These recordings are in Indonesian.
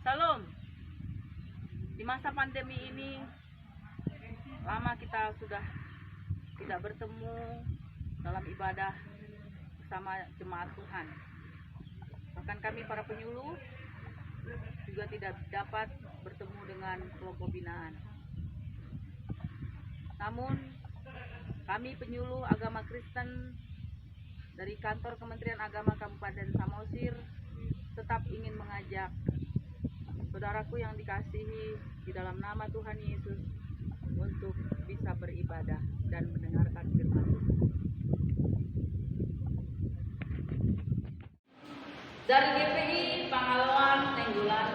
Salam. Di masa pandemi ini, lama kita sudah tidak bertemu dalam ibadah bersama jemaat Tuhan. Bahkan kami para penyuluh juga tidak dapat bertemu dengan kelompok binaan. Namun, kami penyuluh agama Kristen dari kantor Kementerian Agama Kabupaten Samosir tetap ingin mengajak saudaraku yang dikasihi di dalam nama Tuhan Yesus untuk bisa beribadah dan mendengarkan firman Tuhan. Dari GPI Pangalawan Tenggulan,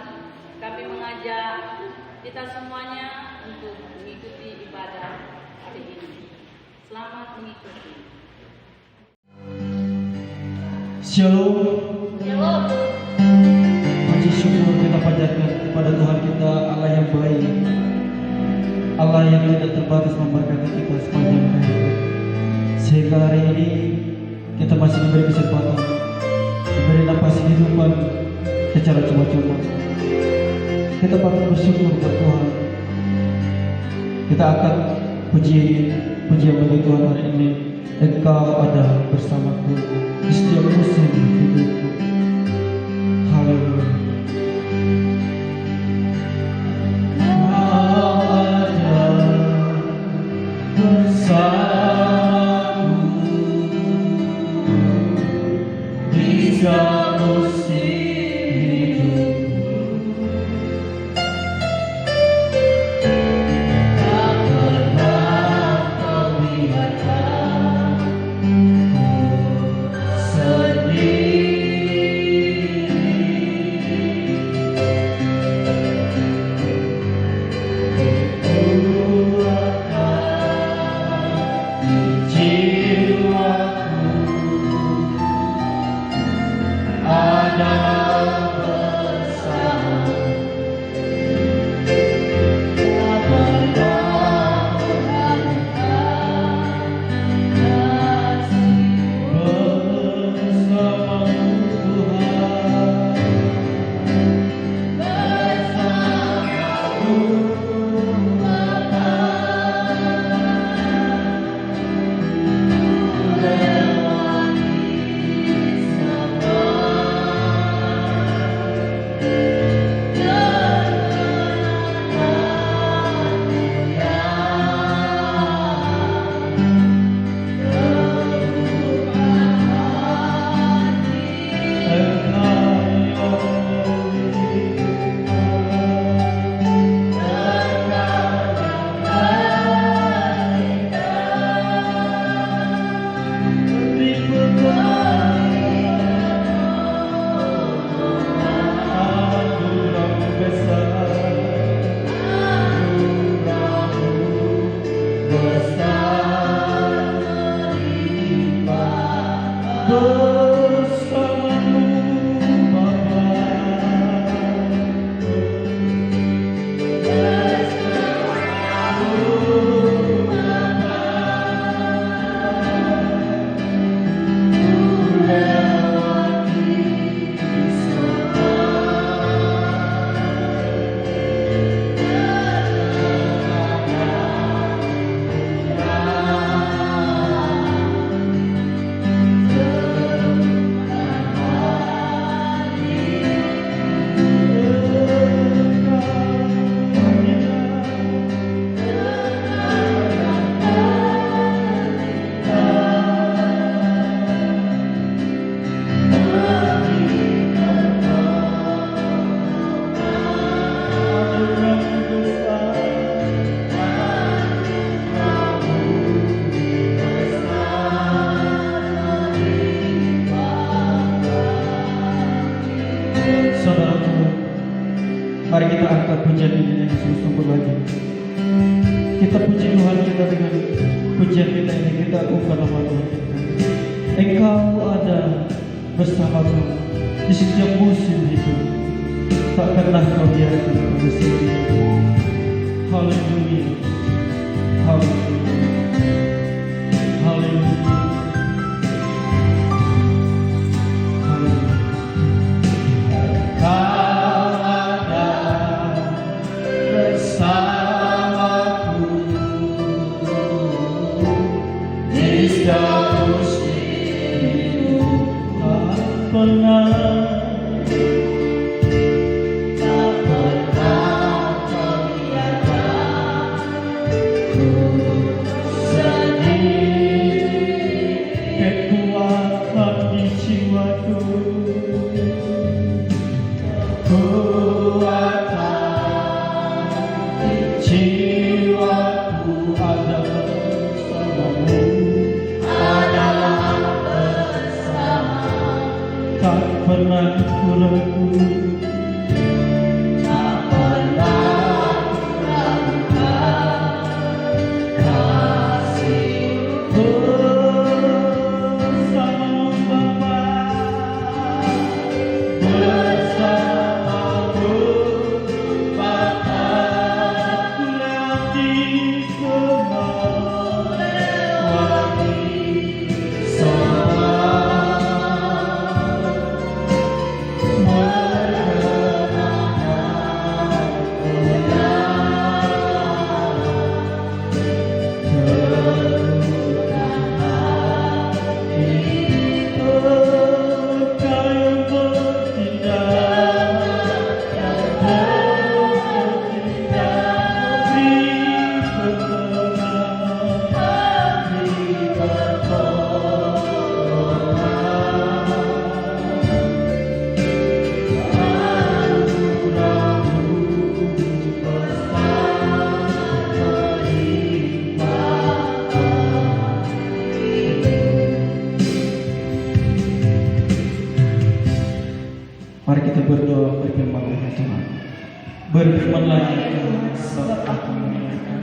kami mengajak kita semuanya untuk mengikuti ibadah hari ini. Selamat mengikuti. Shalom. Shalom. Puji syukur kita panjatkan kepada Tuhan kita, Allah yang baik, Allah yang tidak terbatas memberkati kita sepanjang hari. Sehingga hari ini kita masih diberi kesempatan, diberi napas kehidupan secara cuma-cuma. Kita patut bersyukur kepada Tuhan. Kita akan pujian bagi Tuhan hari ini. Engkau ada bersamaku di setiap musim hidupku. Haleluya. Mari kita angkat pujian ini yang sungguh-sungguh lagi. Kita puji Tuhan kita dengan pujian kita ini, kita agungkan nama Tuhan. Engkau ada bersamaku di setiap musim hidup. Tak pernah kau biarkan aku bersendiri. Haleluya. Haleluya. Haleluya. Haleluya. Kau ada tak pernah kau tiada. Ku sedih kekuatan di jiwaku, kekuatan di jiwaku ada bersamamu, adalah bersama. Tak pernah ku ragu, tak pernah ku ragukan kasihku bersamamu Bapa, bersamamu Bapa. Ku lewati semua, lewati semua, mari kita berdoa berfirman kepada Tuhan. Berfirmanlah ya Tuhan, sebab aku memuliakan.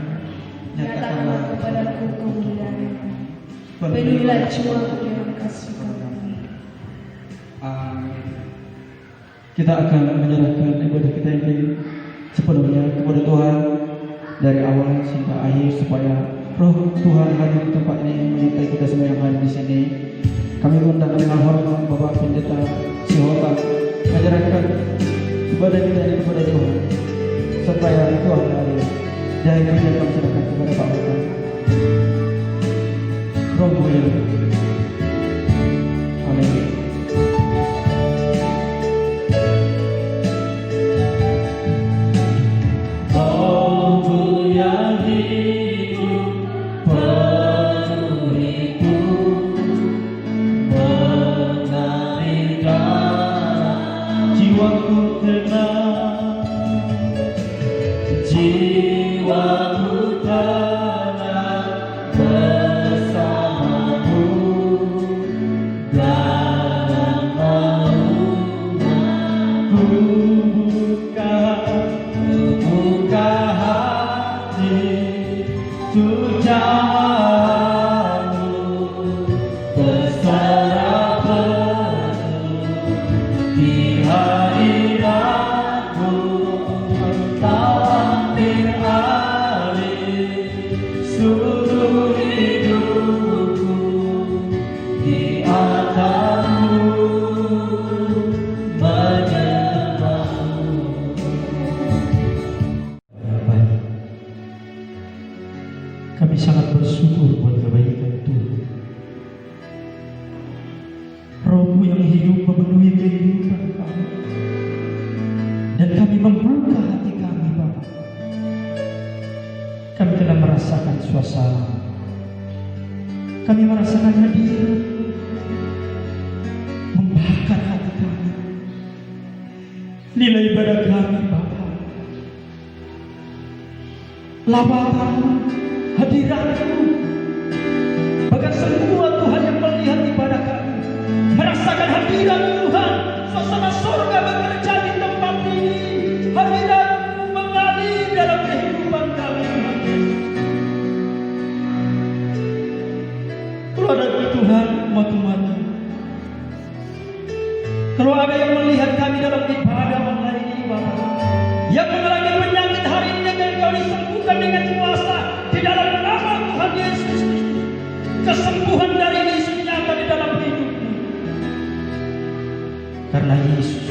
Nyatakanlah kepadaku kemuliaan-Mu. Penuhilah jiwaku dengan kasih kami. Amin. Kita akan menyerahkan ibadah kita ini sepenuhnya kepada Tuhan dari awal hingga akhir, supaya Roh Tuhan hadir di tempat ini menyertai kita semua yang hadir di sini. Kami undang dengan hormat Bapak Pendeta Sihota mengajarkan ibadah kita ini kepada Tuhan, supaya Tuhan hadir dan kemudian kami serahkan kepada Pak Bapak Roh mulia. Amin. Rohmu yang hidup penuhiku, mengalirkan jiwaku tenang, jiwaku tenang bersamamu dalam naungan. Ku buka hati untuk jalanmu, berserah penuh di hadiratmu. Engkau ambil alih seluruh hidupku, di atasmu menyembahmu. Baik, kami sangat bersyukur buat kebaikan Tuhan. Roh-Mu yang hidup memenuhi kehidupan kami, dan kami membuka hati kami, Bapa. Kami telah merasakan suasana, kami merasakan hadirat membakar hati kami. Nilai ibadah kami, Bapa, lawatan-Mu, hadirat-Mu, bahkan semua Tuhan yang melihat ibadah kami merasakan hadirat Tuhan. Suasana surga bekerja di tempat ini. Hadirat-Mu mengalir dalam kehidupan kami, Tuhan Yesus. Kalau ada Tuhan umat-Mu, kalau ada yang melihat kami dalam ibadah online ini, Bapa, yang mengalami penyakit hari ini, dan Kau disembuhkan dengan kuasa di dalam nama Tuhan Yesus Kristus. Kesembuhan dari Yesus nyata di dalam hidupmu, karena Yesus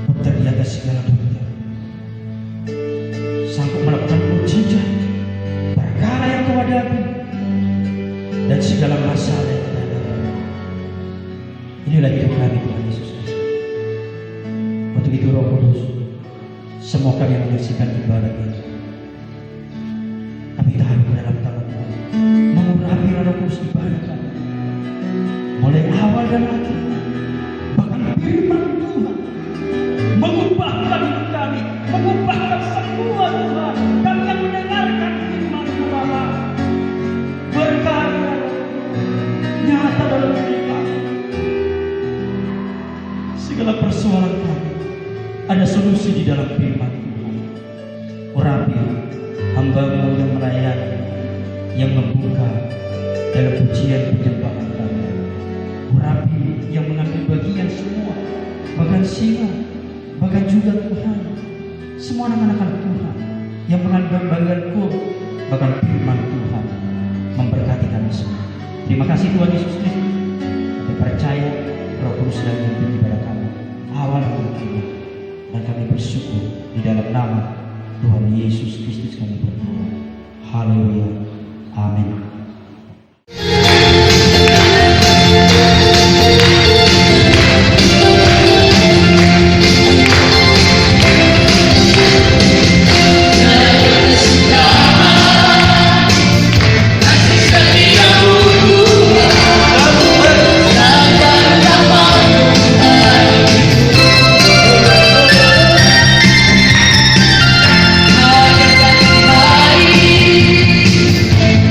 dokter di atas segala dokter, sanggup melakukan mujizat perkara yang Kau hadapi dan segala masalah yang kita hadapi. Inilah hidup kami, Tuhan. Roh Kudus, semua kami menyaksikan ibadah ini. Kami tahan ke dalam tangan-Mu, mengurapi Roh Kudus ibadah kami, mulai awal dan akhir, bahkan firman Tuhan mengubahkan hidup kami, mengubahkan semua Tuhan. Kami yang mendengarkan firman Tuhan, berkarya nyata dalam diri kami. Segala persoalan kami ada solusi di dalam firman Tuhan. Urapi hamba-Mu yang melayani, yang membuka dalam pujian penyembahan kami. Urapi yang mengambil bagian semua, bahkan singa, bahkan juga Tuhan, semua anak-anak Tuhan yang mengambil bagianku, bahkan firman Tuhan memberkati kami semua. Terima kasih Tuhan Yesus Kristus. Kami percaya Roh Kudus sedang memimpin ibadah kami awal mungkin, dan kami bersyukur di dalam nama Tuhan Yesus Kristus kami berdoa. Haleluya. Amin.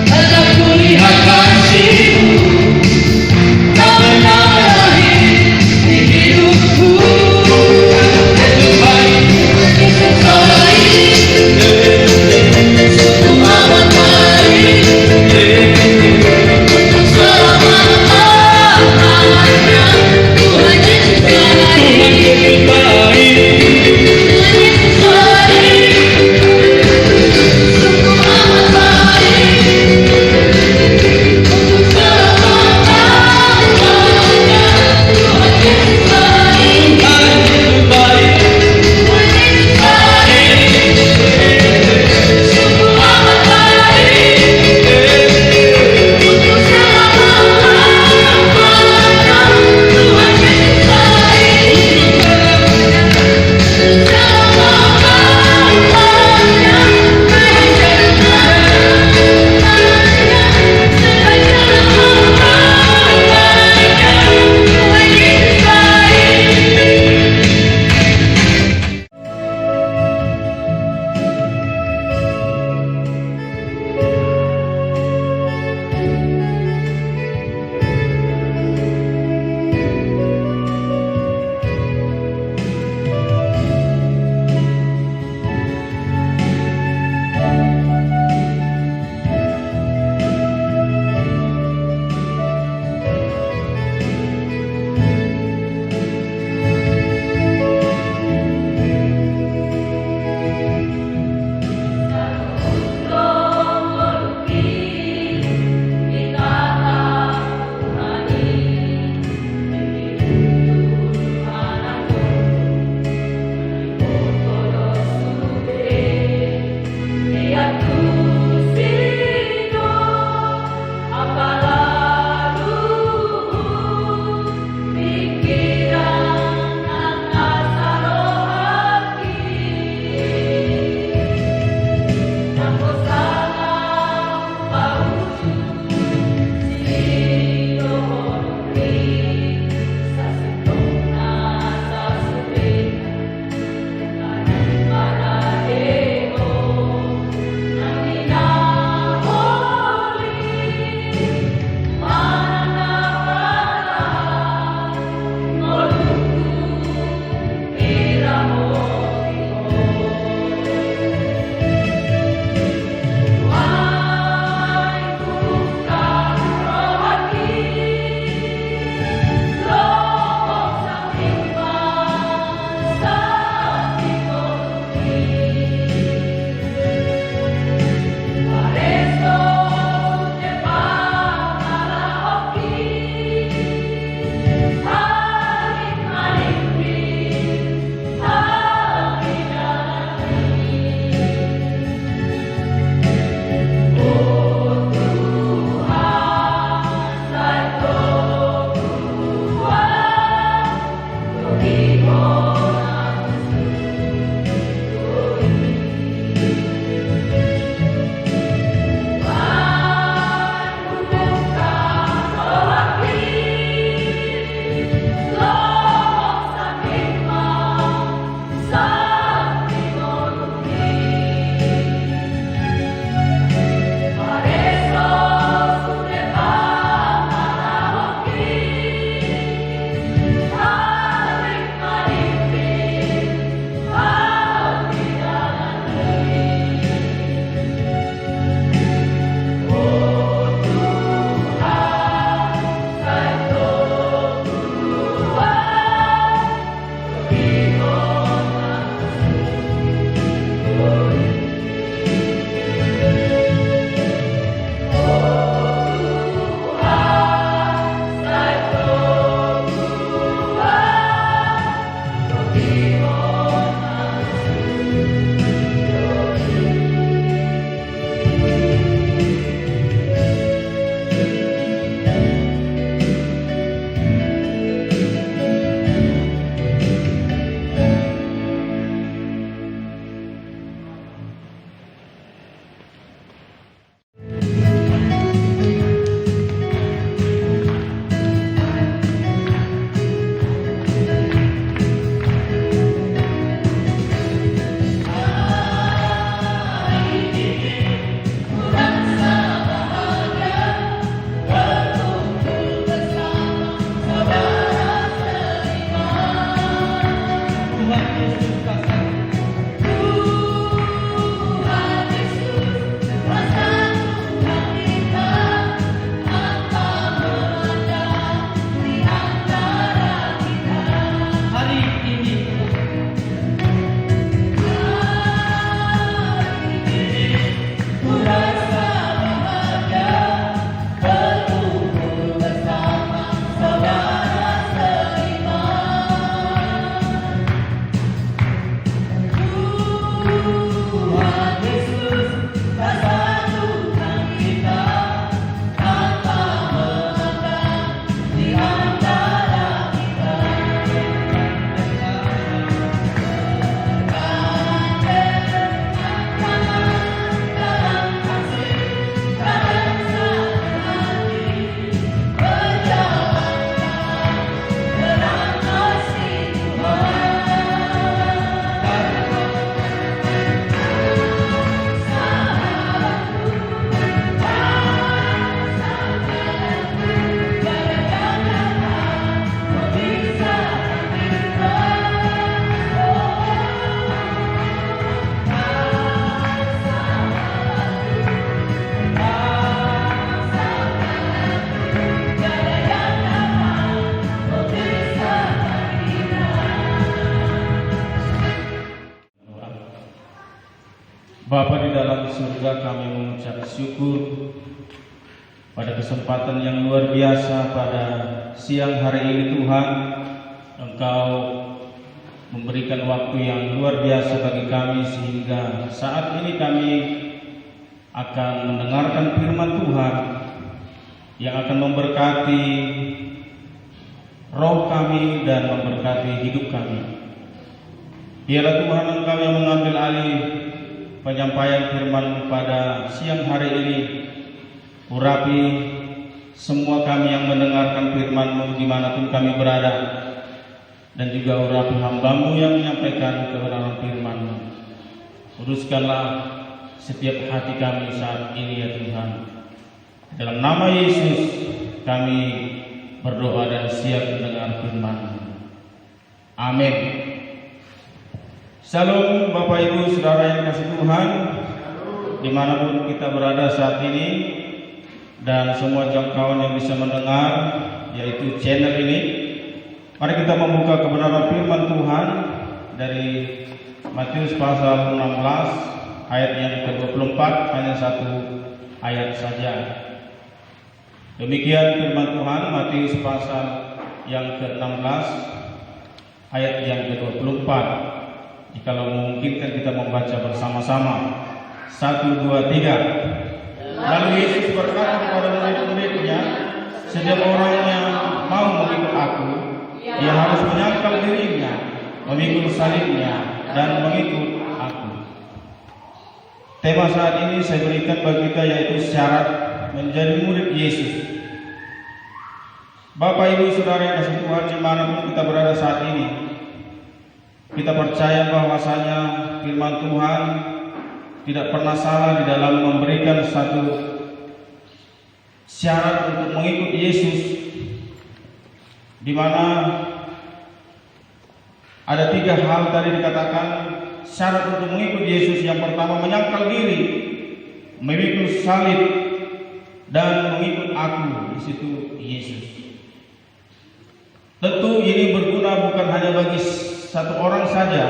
Alam Bapa di dalam surga, kami mengucap syukur pada kesempatan yang luar biasa pada siang hari ini Tuhan. Engkau memberikan waktu yang luar biasa bagi kami sehingga saat ini kami akan mendengarkan firman Tuhan yang akan memberkati roh kami dan memberkati hidup kami. Biarlah Tuhan Engkau yang mengambil alih penyampaian firman pada siang hari ini. Urapi semua kami yang mendengarkan firman-Mu dimanapun kami berada, dan juga urapi hamba-Mu yang menyampaikan kebenaran firman-Mu. Kuduskanlah setiap hati kami saat ini ya Tuhan. Dalam nama Yesus kami berdoa dan siap mendengar firman-Mu. Amin. Shalom Bapak Ibu Saudara yang kasih Tuhan, dimanapun kita berada saat ini, dan semua jangkauan yang bisa mendengar yaitu channel ini. Mari kita membuka kebenaran firman Tuhan dari Matius pasal 16 ayat yang ke-24, hanya satu ayat saja. Demikian firman Tuhan, Matius pasal yang ke-16 ayat yang ke-24. Jikalau memungkinkan kita membaca bersama-sama. 1, 2, 3. Lalu Yesus berkata kepada murid-muridnya, setiap orang yang mau mengikut aku, ia harus menyangkal dirinya, memikul salibnya, dan mengikut aku. Tema saat ini saya berikan bagi kita yaitu syarat menjadi murid Yesus. Bapak Ibu Saudara yang kasih Tuhan, dimanapun kita berada saat ini, kita percaya bahwasanya firman Tuhan tidak pernah salah di dalam memberikan satu syarat untuk mengikut Yesus, di mana ada 3 hal tadi dikatakan syarat untuk mengikut Yesus. Yang pertama, menyangkal diri, memikul salib, dan mengikut aku. Di situ Yesus. Tentu ini berguna bukan hanya bagi satu orang saja,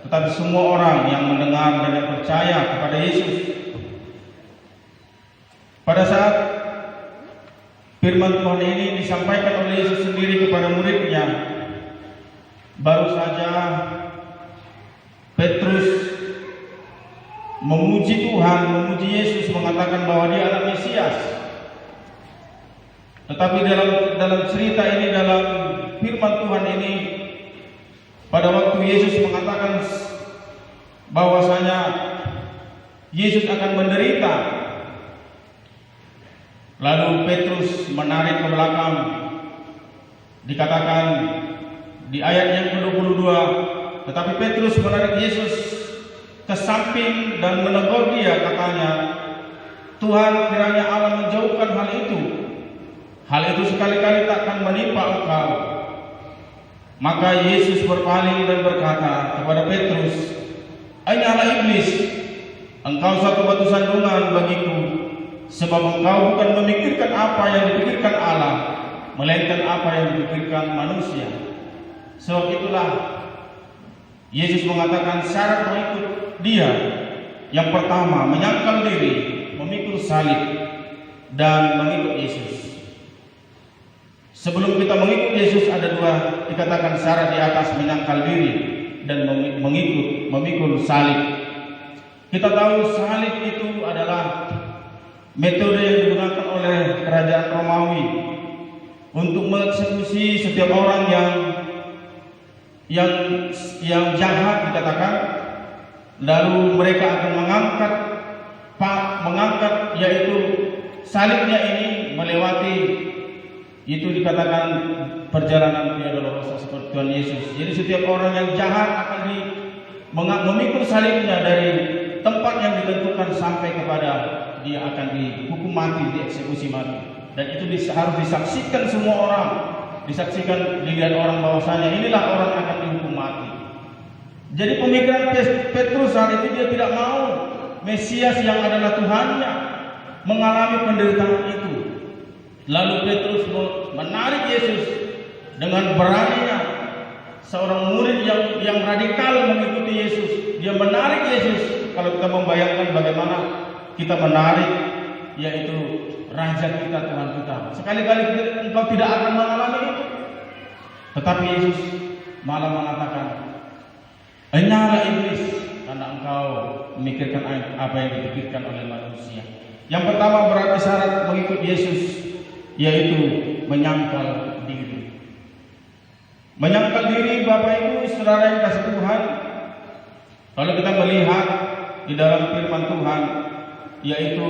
tetapi semua orang yang mendengar dan yang percaya kepada Yesus. Pada saat firman Tuhan ini disampaikan oleh Yesus sendiri kepada muridnya, baru saja Petrus memuji Tuhan, memuji Yesus, mengatakan bahwa dia adalah Mesias. Tetapi dalam cerita ini, dalam firman Tuhan ini, pada waktu Yesus mengatakan bahwasanya Yesus akan menderita, lalu Petrus menarik ke belakang. Dikatakan di ayat yang ke-22, tetapi Petrus menarik Yesus ke samping dan menegur dia, katanya, Tuhan, kiranya Allah menjauhkan hal itu. Hal itu sekali-kali takkan menimpa engkau. Maka Yesus berpaling dan berkata kepada Petrus, "Hanyalah iblis, engkau satu batu sandungan bagiku, sebab engkau bukan memikirkan apa yang dipikirkan Allah, melainkan apa yang dipikirkan manusia." Sebab itulah Yesus mengatakan syarat mengikut Dia. Yang pertama, menyangkal diri, memikul salib, dan mengikut Yesus. Sebelum kita mengikut Yesus ada 2 dikatakan syarat di atas, menyangkal diri dan memikul salib. Kita tahu salib itu adalah metode yang digunakan oleh kerajaan Romawi untuk mengeksekusi setiap orang yang jahat, dikatakan. Lalu mereka akan mengangkat yaitu salibnya ini melewati, itu dikatakan perjalanan via dolorosa seperti Tuhan Yesus. Jadi setiap orang yang jahat akan memikul salibnya dari tempat yang ditentukan sampai kepada dia akan dihukum mati, dieksekusi mati. Dan itu harus disaksikan semua orang, disaksikan dilihat orang bahwasanya inilah orang akan dihukum mati. Jadi pemikiran Petrus saat itu, dia tidak mau Mesias yang adalah Tuhannya mengalami penderitaan itu. Lalu Petrus menarik Yesus dengan beraninya. Seorang murid yang radikal mengikuti Yesus, dia menarik Yesus ke kalau kita membayangkan bagaimana kita menarik yaitu Raja kita, Tuhan kita. Sekali-kali engkau tidak akan mengalami itu. Tetapi Yesus malah mengatakan, "Enyahlah iblis, karena engkau memikirkan apa yang dipikirkan oleh manusia." Yang pertama berarti syarat mengikut Yesus yaitu menyangkal diri. Menyangkal diri, Bapak Ibu Saudara yang kasih Tuhan, kalau kita melihat di dalam firman Tuhan, yaitu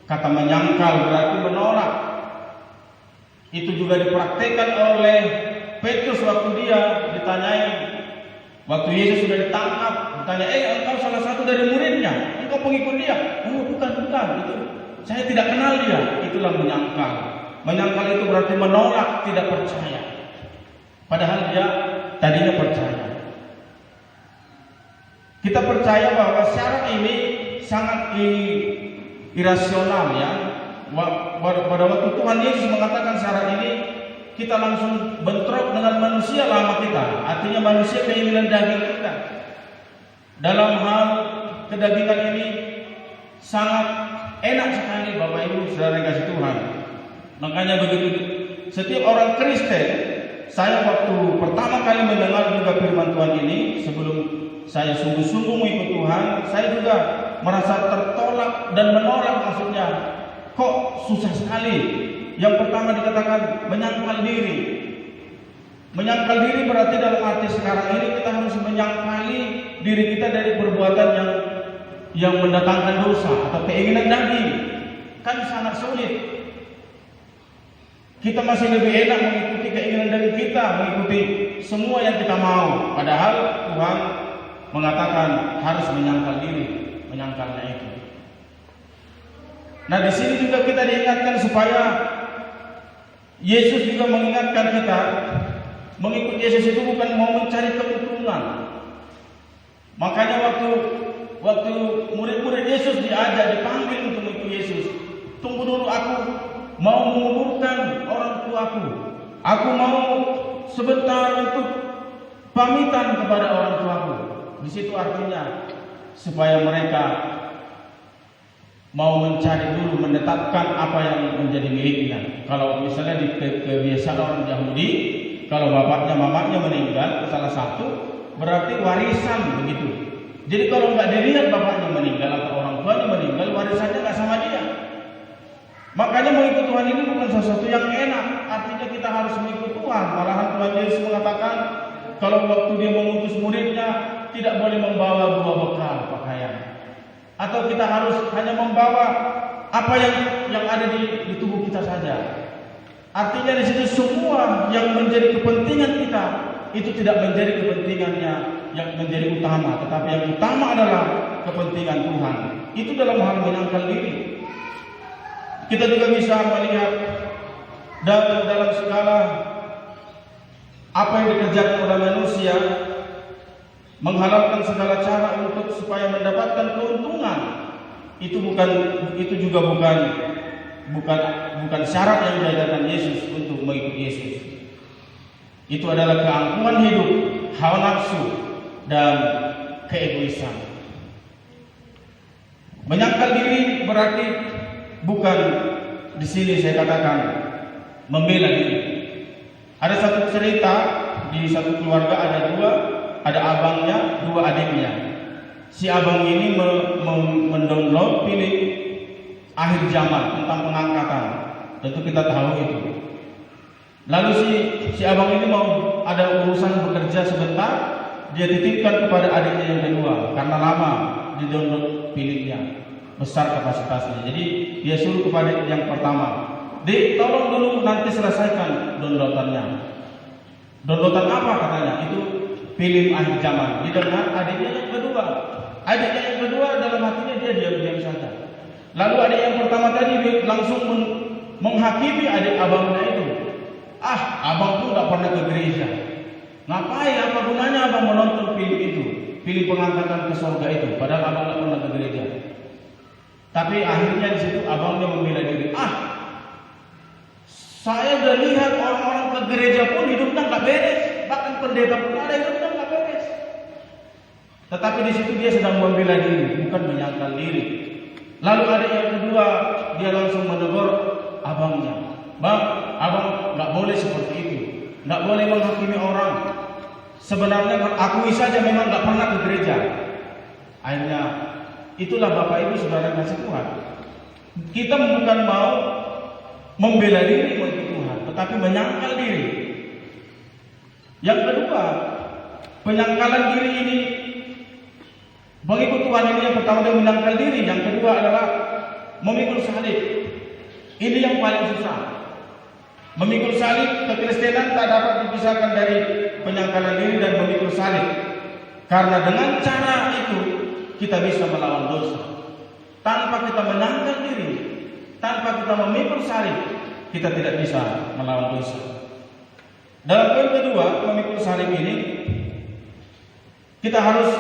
kata menyangkal berarti menolak. Itu juga dipraktikkan oleh Petrus waktu dia ditanyai, waktu Yesus sudah ditangkap, ditanya, engkau salah satu dari muridnya, engkau pengikut dia? Oh bukan, itu saya tidak kenal dia. Itulah menyangkal. Menyangkal itu berarti menolak, tidak percaya. Padahal dia tadinya percaya. Kita percaya bahwa syarat ini sangat irasional ya. Pada waktu Tuhan Yesus mengatakan syarat ini, kita langsung bentrok dengan manusia lama kita. Artinya manusia keinginan daging kita. Dalam hal kedagingan ini sangat enak sekali Bapak Ibu Saudara yang kasih Tuhan. Makanya begitu setiap orang Kristen, saya waktu pertama kali mendengar juga firman Tuhan ini, sebelum saya sungguh-sungguh mengikut Tuhan, saya juga merasa tertolak dan menolak. Maksudnya, kok susah sekali. Yang pertama dikatakan menyangkal diri. Menyangkal diri berarti dalam arti sekarang ini kita harus menyangkali diri kita dari perbuatan yang mendatangkan dosa atau keinginan daging. Kan sangat sulit. Kita masih lebih enak mengikuti keinginan daging kita, mengikuti semua yang kita mau. Padahal Tuhan mengatakan harus menyangkal diri, menyangkalnya itu. Nah, di sini juga kita diingatkan supaya Yesus juga mengingatkan kita, mengikut Yesus itu bukan mau mencari keuntungan. Makanya waktu murid-murid Yesus diajak, dipanggil untuk mengikut Yesus, tunggu dulu, aku mau menguburkan orang tuaku. Aku mau sebentar untuk pamitan kepada orang tuaku. Di situ artinya supaya mereka mau mencari dulu, menetapkan apa yang menjadi miliknya. Kalau misalnya di kebiasaan orang Yahudi, kalau bapaknya mamanya meninggal salah satu, berarti warisan begitu. Jadi kalau nggak dilihat bapaknya meninggal atau orang tuanya meninggal, warisannya nggak sama dia. Makanya mengikut Tuhan ini bukan sesuatu yang enak. Artinya kita harus mengikut Tuhan. Malahan Tuhan Yesus mengatakan, kalau waktu dia mengutus muridnya, tidak boleh membawa 2 bekal pakaian. Atau kita harus hanya membawa apa yang ada di tubuh kita saja. Artinya di situ semua yang menjadi kepentingan kita itu tidak menjadi kepentingannya yang menjadi utama, tetapi yang utama adalah kepentingan Tuhan. Itu dalam hal menyangkal diri. Kita juga bisa melihat dalam segala apa yang dikerjakan oleh manusia, menghalalkan segala cara untuk supaya mendapatkan keuntungan. Itu juga bukan syarat yang diajarkan Yesus untuk mengikut Yesus. Itu adalah keangkuhan hidup, hawa nafsu, dan keegoisan. Menyangkal diri berarti bukan di sini saya katakan membela diri. Ada satu cerita di satu keluarga, ada abangnya, 2 adiknya. Si abang ini mendownload film akhir zaman tentang pengangkatan. Tentu kita tahu itu. Lalu si abang ini mau ada urusan bekerja sebentar, dia titipkan kepada adiknya yang kedua karena lama di download filmnya, besar kapasitasnya. Jadi dia suruh kepada yang pertama, "Dek, tolong dulu nanti selesaikan downloadannya." Downloadan apa katanya? Itu film akhir zaman. Didengar adiknya yang kedua. Adiknya yang kedua dalam hatinya dia diam-diam saja. Lalu adik yang pertama tadi langsung menghakimi adik abangnya itu. Abang tuh nggak pernah ke gereja. Ngapain? Apa gunanya abang menonton film itu? Film pengangkatan ke surga itu. Padahal abang nggak pernah ke gereja. Tapi akhirnya di situ abangnya membela diri. Saya udah lihat orang-orang ke gereja pun hidupnya nggak beres. Bahkan pendeta pun ada hidupnya nggak beres. tetapi di situ dia sedang membela diri, bukan menyangkal diri. Lalu ada yang kedua, dia langsung menegur abangnya. Bang, abang nggak boleh seperti itu, nggak boleh menghakimi orang. Sebenarnya akui saja memang nggak pernah ke gereja. Akhirnya itulah Bapak Ibu Saudara kasih Tuhan. Kita bukan mau membela diri bagi Tuhan, tetapi menyangkal diri. Yang kedua, penyangkalan diri ini, mengikut Tuhan ini yang pertama dia menyangkal diri, yang kedua adalah memikul salib. Ini yang paling susah. Memikul salib, kekristenan tak dapat dipisahkan dari penyangkalan diri dan memikul salib. Karena dengan cara itu kita bisa melawan dosa. Tanpa kita menyangkal diri, tanpa kita memikul salib, kita tidak bisa melawan dosa. Dalam poin kedua, memikul salib ini, kita harus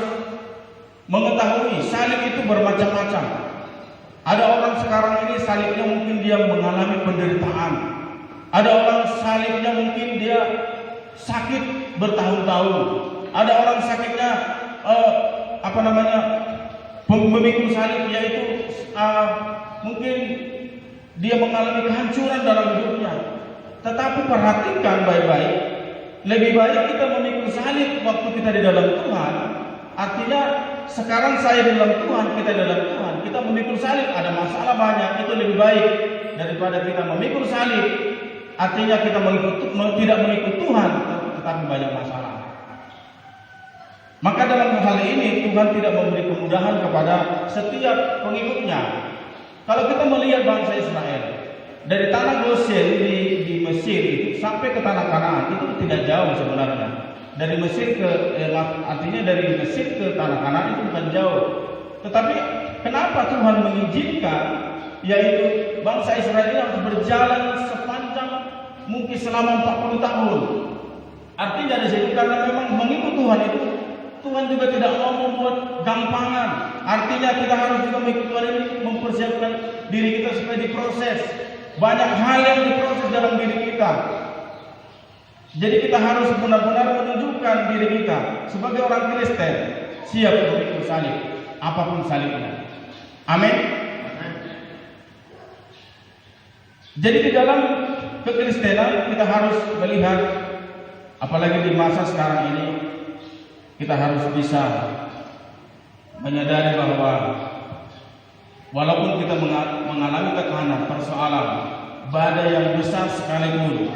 mengetahui salib itu bermacam-macam. Ada orang sekarang ini salibnya mungkin dia mengalami penderitaan. Ada orang salibnya mungkin dia sakit bertahun-tahun. Ada orang sakitnya memikul salib, yaitu mungkin dia mengalami kehancuran dalam hidupnya. Tetapi perhatikan baik-baik, lebih baik kita memikul salib waktu kita di dalam Tuhan. Artinya sekarang saya di dalam Tuhan, kita di dalam Tuhan, kita memikul salib, ada masalah banyak, itu lebih baik daripada kita memikul salib. Artinya kita tidak mengikut Tuhan, tetapi banyak masalah. Maka dalam hal ini Tuhan tidak memberi kemudahan kepada setiap pengikutnya. Kalau kita melihat bangsa Israel dari tanah Goshen di Mesir itu sampai ke tanah Kanaan, itu tidak jauh sebenarnya. Dari Mesir artinya dari Mesir ke tanah Kanaan itu bukan jauh. Tetapi kenapa Tuhan mengizinkan yaitu bangsa Israel ini harus berjalan sepanjang mungkin selama 40 tahun? Artinya dari situ karena memang mengikut Tuhan itu Tuhan juga tidak mau membuat gampangan. Artinya kita harus juga mengikut Tuhan ini mempersiapkan diri kita supaya diproses. Banyak hal yang diproses dalam diri kita. Jadi kita harus benar-benar menunjukkan diri kita sebagai orang Kristen siap memikul salib, apapun salibnya. Amin. Jadi di dalam kekristenan kita harus melihat, apalagi di masa sekarang ini, kita harus bisa menyadari bahwa walaupun kita mengalami tekanan, persoalan, badai yang besar sekalipun,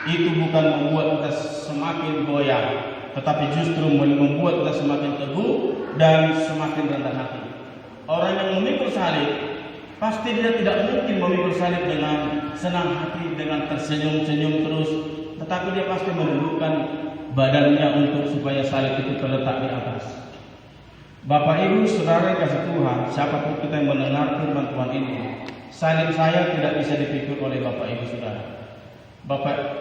itu bukan membuat kita semakin goyah, tetapi justru membuat kita semakin teguh dan semakin rendah hati. Orang yang memikul salib, pasti dia tidak mungkin memikul salib dengan senang hati, dengan tersenyum-senyum terus, tetapi dia pasti menundukkan badannya untuk supaya salib itu terletak di atas. Bapak Ibu Saudara yang kasih Tuhan, siapapun kita yang mendengar firman Tuhan ini, salib saya tidak bisa dipikul oleh Bapak Ibu Saudara.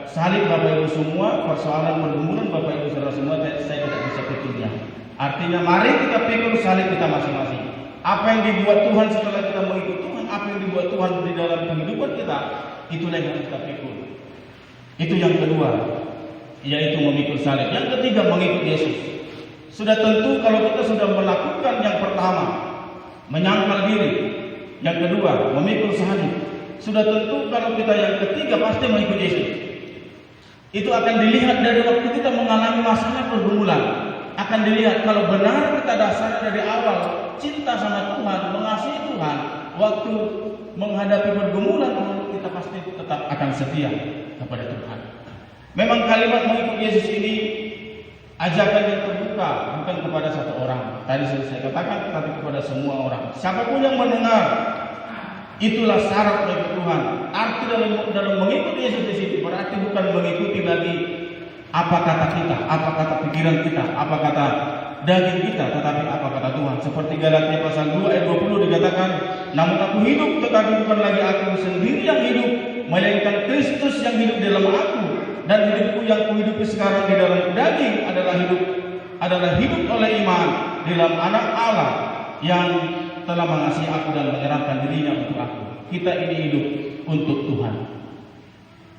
Salib Bapak Ibu semua, persoalan pergumulan Bapak Ibu Saudara semua, saya tidak bisa pikulnya. Artinya mari kita pikul salib kita masing-masing. Apa yang dibuat Tuhan setelah kita mengikut Tuhan, apa yang dibuat Tuhan di dalam kehidupan kita, itulah yang harus kita pikul. Itu yang kedua, yaitu memikul salib. Yang ketiga, mengikut Yesus. Sudah tentu kalau kita sudah melakukan yang pertama, menyangkal diri. Yang kedua, memikul salib. Sudah tentu kalau kita yang ketiga pasti mengikut Yesus. Itu akan dilihat dari waktu kita mengalami masalah pergumulan. Akan dilihat kalau benar kita dasar dari awal cinta sama Tuhan, mengasihi Tuhan, waktu menghadapi pergumulan kita pasti tetap akan setia kepada Tuhan. Memang kalimat mengikut Yesus ini ajakan yang terbuka, bukan kepada satu orang. Tadi saya katakan, tetapi kepada semua orang. Siapapun yang mendengar, itulah syarat bagi Tuhan. Arti dalam mengikuti Yesus di sini berarti bukan mengikuti lagi apa kata kita, apa kata pikiran kita, apa kata daging kita, tetapi apa kata Tuhan. Seperti Galatia pasal 2 ayat 20 dikatakan, namun aku hidup, tetapi bukan lagi aku sendiri yang hidup, melainkan Kristus yang hidup dalam aku. Dan hidupku yang kuhidupi sekarang di dalam daging adalah hidup oleh iman di dalam Anak Allah yang telah mengasihi aku dan menyerahkan dirinya untuk aku. Kita ini hidup untuk Tuhan.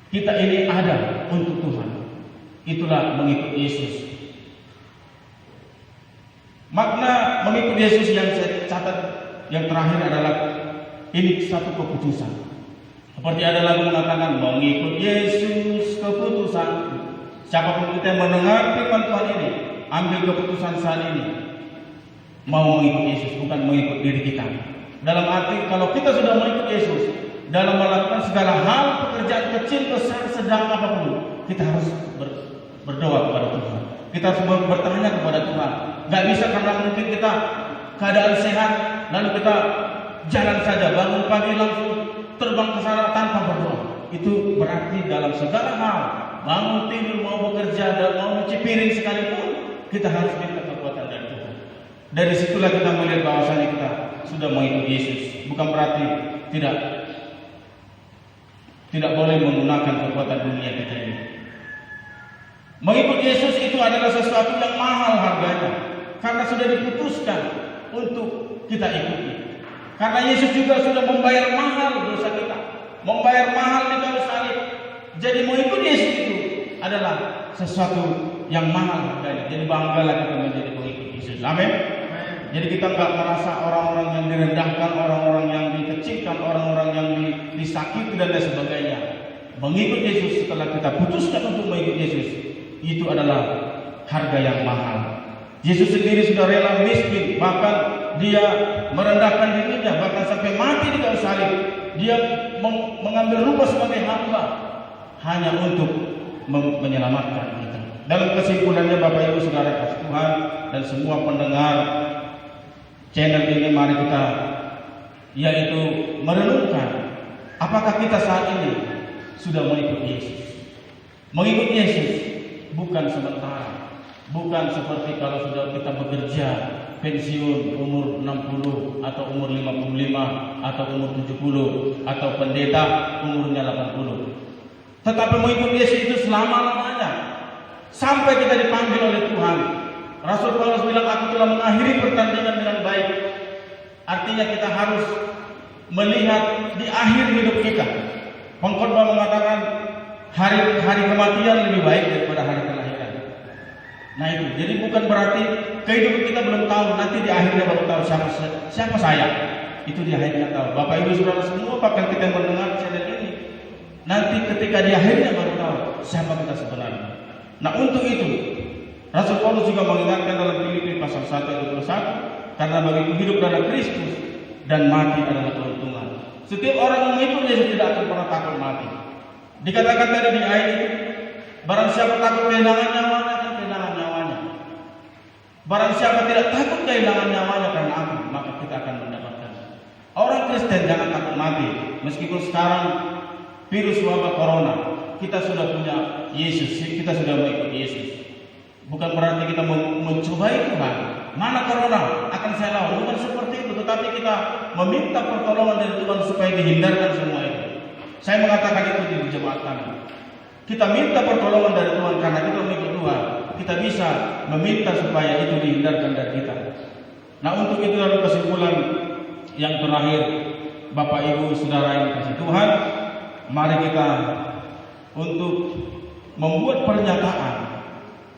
Kita ini ada untuk Tuhan. Itulah mengikut Yesus. Makna mengikut Yesus yang saya catat yang terakhir adalah ini satu keputusan. Seperti ada lagu mengatakan mengikut Yesus keputusan. Siapapun kita yang mendengar firman Tuhan ini, ambil keputusan saat ini. Mau mengikut Yesus, bukan mengikut diri kita. Dalam arti kalau kita sudah mengikut Yesus, dalam melakukan segala hal, pekerjaan kecil, besar, sedang apapun, kita harus berdoa kepada Tuhan. Kita harus bertanya kepada Tuhan. Gak bisa karena mungkin kita keadaan sehat, lalu kita jalan saja, bangun pagi langsung terbang ke sana tanpa berdoa. Itu berarti dalam segala hal, bangun tidur, mau bekerja, dan mau mencuci piring sekalipun, kita harus minta kekuatan dari Tuhan. Dari situlah kita melihat bahwasanya kita sudah mengikut Yesus. Bukan berarti tidak boleh menggunakan kekuatan dunia kita ini. Mengikut Yesus itu adalah sesuatu yang mahal harganya, karena sudah diputuskan untuk kita ikuti. Karena Yesus juga sudah membayar mahal dosa kita, membayar mahal di kayu salib. Jadi mengikut Yesus itu adalah sesuatu yang mahal harganya. Jadi banggalah kita menjadi pengikut Yesus. Amin. Jadi kita nggak merasa orang-orang yang direndahkan, orang-orang yang dikecilkan, orang-orang yang disakiti dan lain sebagainya. Mengikut Yesus setelah kita putuskan untuk mengikut Yesus, itu adalah harga yang mahal. Yesus sendiri sudah rela miskin, bahkan dia merendahkan dirinya, bahkan sampai mati di kayu salib. Dia mengambil rupa sebagai hamba hanya untuk menyelamatkan kita. Dalam kesimpulannya, Bapak Ibu Saudara kasih Tuhan dan semua pendengar channel ini, mari kita yaitu merenungkan apakah kita saat ini sudah mengikut Yesus. Mengikut Yesus bukan sementara, bukan seperti kalau sudah kita bekerja pensiun umur 60 atau umur 55 atau umur 70 atau pendeta umurnya 80. Tetapi mengikut Yesus itu selama-lamanya sampai kita dipanggil oleh Tuhan. Rasul Paulus bilang, aku telah mengakhiri pertandingan dengan baik. Artinya kita harus melihat di akhir hidup kita. Pengkhotbah mengatakan hari kematian lebih baik daripada hari kelahiran. Nah itu, jadi bukan berarti kehidupan kita belum tahu, nanti di akhirnya baru tahu siapa saya. Itu di akhirnya tahu. Bapak Ibu Saudara semua, bahkan kita mendengar channel ini, nanti ketika di akhirnya baru tahu siapa kita sebenarnya. Nah untuk itu Rasul Paulus juga mengingatkan dalam Filipi pasal 1 ayat 21, karena bagiku hidup adalah Kristus dan mati adalah keuntungan. Setiap orang yang mengikut Yesus tidak akan pernah takut mati. Dikatakan tadi di ayat itu, barang siapa takut kehilangan nyawanya akan kehilangan nyawanya. Barang siapa tidak takut kehilangan nyawanya karena aku, maka kita akan mendapatkan. Orang Kristen jangan takut mati. Meskipun sekarang virus wabah corona, kita sudah punya Yesus, kita sudah mengikut Yesus. Bukan berarti kita mencobai Tuhan. Mana corona akan saya lawan, bukan seperti itu. Tetapi kita meminta pertolongan dari Tuhan supaya dihindarkan semua itu. Saya mengatakan itu di jemaat kami. Kita minta pertolongan dari Tuhan karena kita mengikut Tuhan. Kita bisa meminta supaya itu dihindarkan dari kita. Nah untuk itu lalu kesimpulan yang terakhir, Bapak Ibu Saudara yang kasih Tuhan, mari kita untuk membuat pernyataan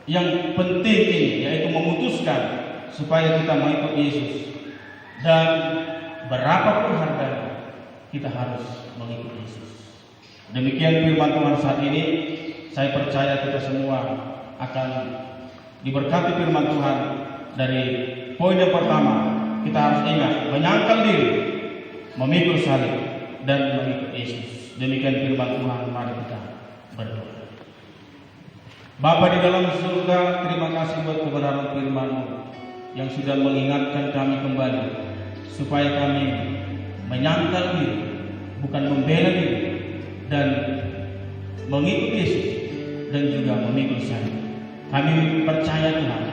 yang penting ini, yaitu memutuskan supaya kita mengikut Yesus, dan berapapun harganya kita harus mengikut Yesus. Demikian firman Tuhan saat ini. Saya percaya kita semua akan diberkati firman Tuhan. Dari poin yang pertama, kita harus ingat menyangkal diri, memikul salib, dan mengikut Yesus. Demikian firman Tuhan. Mari kita berdoa. Bapa di dalam surga, terima kasih buat kebenaran firman-Mu yang sudah mengingatkan kami kembali supaya kami menyangkal diri, bukan membela diri, dan mengikut Yesus dan juga memikul salib. Kami percaya Tuhan,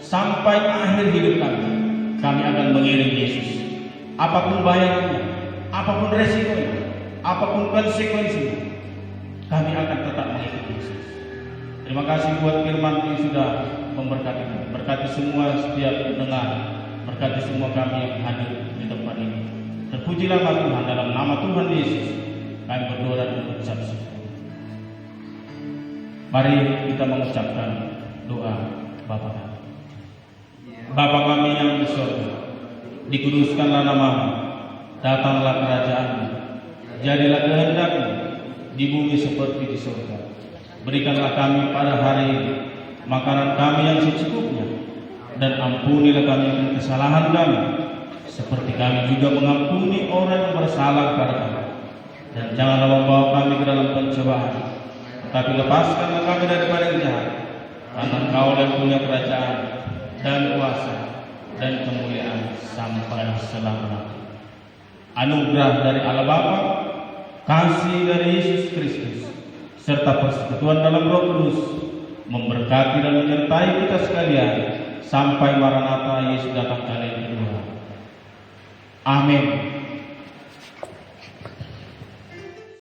sampai akhir hidup kami akan mengiring Yesus. Apapun bayarnya, apapun resikonya, apapun konsekuensinya, kami akan tetap mengikut Yesus. Terima kasih buat firman yang sudah memberkati kami. Berkati semua setiap pendengar, berkati semua kami yang hadir di tempat ini. Terpujilah Tuhan, dalam nama Tuhan Yesus kami berdoa dan mengucap syukur. Mari kita mengucapkan doa Bapa kami. Bapa kami yang di surga, dikuduskanlah namamu, datanglah kerajaanmu, jadilah kehendakmu di bumi seperti di surga. Berikanlah kami pada hari ini makanan kami yang secukupnya, dan ampunilah kami kesalahan kami, seperti kami juga mengampuni orang yang bersalah kepada kami. Dan janganlah membawa kami ke dalam pencobaan, tetapi lepaskanlah kami daripada yang jahat. Karena Engkau yang punya kerajaan dan kuasa dan kemuliaan sampai selama-lamanya. Anugerah dari Allah Bapa, kasih dari Yesus Kristus, serta persekutuan dalam Roh Kudus memberkati dan menyertai kita sekalian sampai Maranatha Yesus datang kali kedua. Amin.